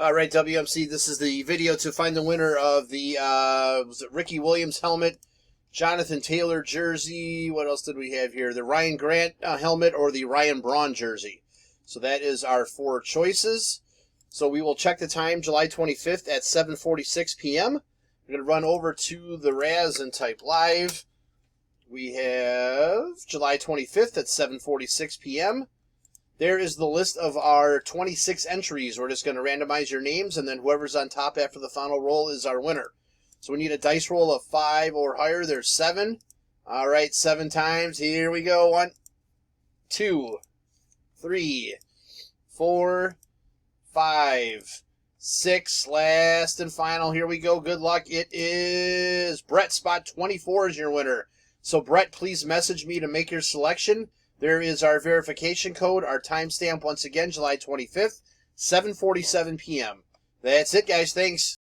All right, WMC, this is the video to find the winner of the was it Ricky Williams helmet, Jonathan Taylor jersey. What else did we have here? The Ryan Grant helmet or the Ryan Braun jersey. So that is our four choices. So we will check the time, July 25th at 7:46 p.m. We're going to run over to the Raz and type live. We have July 25th at 7:46 p.m. There is the list of our 26 entries. We're just going to randomize your names, and then whoever's on top after the final roll is our winner. So we need a dice roll of 5 or higher. There's 7. All right, 7 times. Here we go. 1, 2, 3, 4, 5, 6. Last and final. Here we go. Good luck. It is Brett. Spot 24 is your winner. So, Brett, please message me to make your selection. There is our verification code, our timestamp once again, July 25th, 7:47 p.m. That's it, guys. Thanks.